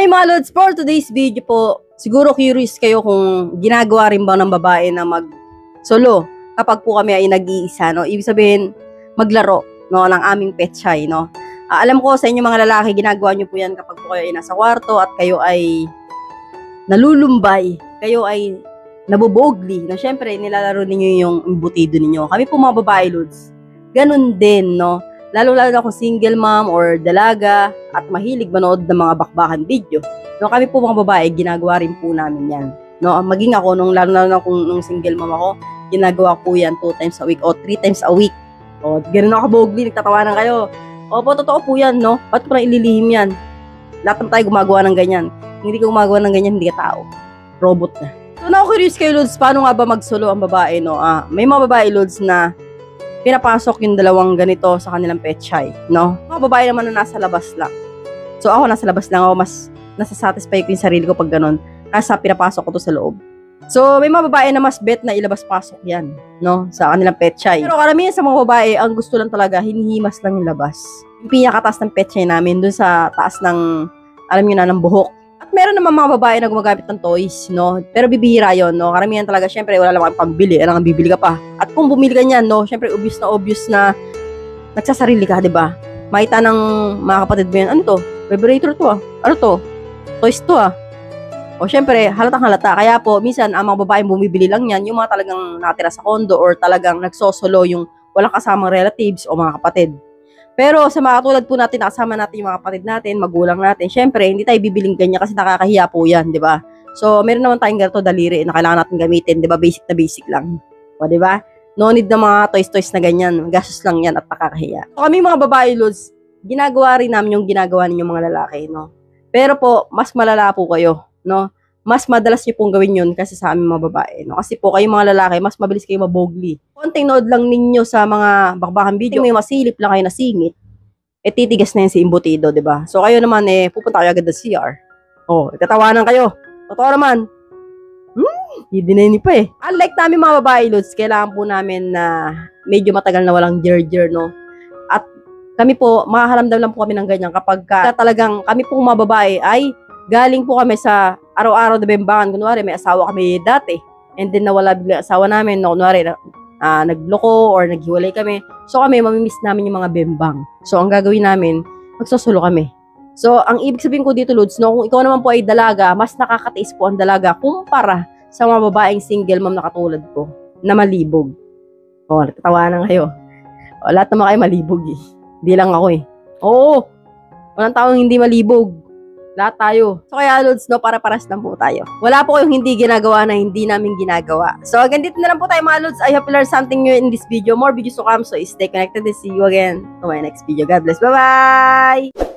Hi mga Lods, for today's video po, siguro curious kayo kung ginagawa rin ba ng babae na mag-solo kapag po kami ay nag-iisa, no? Ibig sabihin, maglaro, no, ng aming petsay, no? Alam ko sa inyo mga lalaki, ginagawa nyo po yan kapag po kayo ay nasa kwarto at kayo ay nalulumbay, kayo ay nabubogli, na syempre nilalaro ninyo yung embutido ninyo. Kami po mga babae Lods, ganun din, no? Lalo-lalo na kung single mom or dalaga at mahilig manood ng mga bakbakan video. No, kami po mga babae, ginagawa rin po namin yan. No, maging ako, lalo-lalo na kung nung single mom ako, ginagawa po yan 2 times a week o 3 times a week. O, ganun ako kabogli, nagtatawanan kayo. Opo, totoo po yan, no? Ba't ko na ililihim yan? Lahat ng tayo gumagawa ng ganyan. Hindi ka gumagawa ng ganyan, hindi ka tao. Robot na. So, na-curious kayo, Lods, paano nga ba mag-solo ang babae, no? May mga babae, Lods, na pinapasok yung dalawang ganito sa kanilang petsay, no? Mga babae naman na nasa labas lang. So, ako nasa labas lang ako, mas nasasatisfy ko yung sarili ko pag ganun. Kasi pinapasok ko to sa loob. So, may mga babae na mas bet na ilabas-pasok yan, no? Sa kanilang petsay. Pero karamihan sa mga babae, ang gusto lang talaga, hinihimas lang yung labas. Yung pinakataas ng petsay namin, dun sa taas ng, alam nyo na, ng buhok. At meron naman mga babae na gumagamit ng toys, no? Pero bibihira yon, no? Karamihan talaga, syempre, wala lang kang pambili. Alam nga, bibili ka pa. At kung bumili ka niyan, no? Syempre, obvious na nagsasarili ka, di ba? Makita ng mga kapatid mo yan, ano to? Vibrator to, ah. Ano to? Toys to, ah. O, syempre, halatang halata. Kaya po, minsan, ang mga babaeng bumibili lang yan, yung mga talagang natira sa kondo or talagang nagsosolo yung walang kasamang relatives o mga kapatid. Pero sa mga katulad po natin, nakasama natin yung mga kapatid natin, magulang natin, syempre, hindi tayo bibiling ganyan kasi nakakahiya po yan, di ba? So, meron naman tayong ganito daliri na kailangan natin gamitin, di ba? Basic na basic lang. O, di ba? No need na mga toys na ganyan. Gastos lang yan at nakakahiya. So, kami mga babae, Lods, ginagawa rin namin yung ginagawa ninyong mga lalaki, no? Pero po, mas malala po kayo, no? Mas madalas nyo pong gawin yun kasi sa aming mga babae, no? Kasi po, kayong mga lalaki, mas mabilis kayo mabogli. Konting nood lang ninyo sa mga bakbakan video, may masilip lang kayo na singit, titigas na yun si embutido, di ba? So, kayo naman, pupunta kayo agad ng CR. Oh, tatawanan kayo. Totoo naman. Hindi pa eh. Unlike namin mga babae, Lods, kailangan po namin na medyo matagal na walang jer-jer, no? At kami po, makahalamdam lang po kami ng ganyan kapag talagang kami pong mga babae ay galing po kami sa araw-araw na bembangan. Kunwari, may asawa kami dati. And then, nawala bigla asawa namin. No, kunwari, nagloko or naghiwalay kami. So, kami, mamimiss namin yung mga bembang. So, ang gagawin namin, magsosolo kami. So, ang ibig sabihin ko dito, Lods, no, kung ikaw naman po ay dalaga, mas nakakatiis po ang dalaga kumpara sa mga babaeng single mom na katulad ko, na malibog. O, natatawanan kayo. O, lahat naman kayo malibog eh. Hindi lang ako eh. Oo, walang taong hindi malibog. Lahat tayo. So kaya Lods, no, para-paras lang po tayo. Wala po kayong hindi ginagawa na hindi namin ginagawa. So hanggang dito na lang po tayo mga Lods. I hope you learned something new in this video. More videos to come. So stay connected and see you again to my next video. God bless. Bye-bye!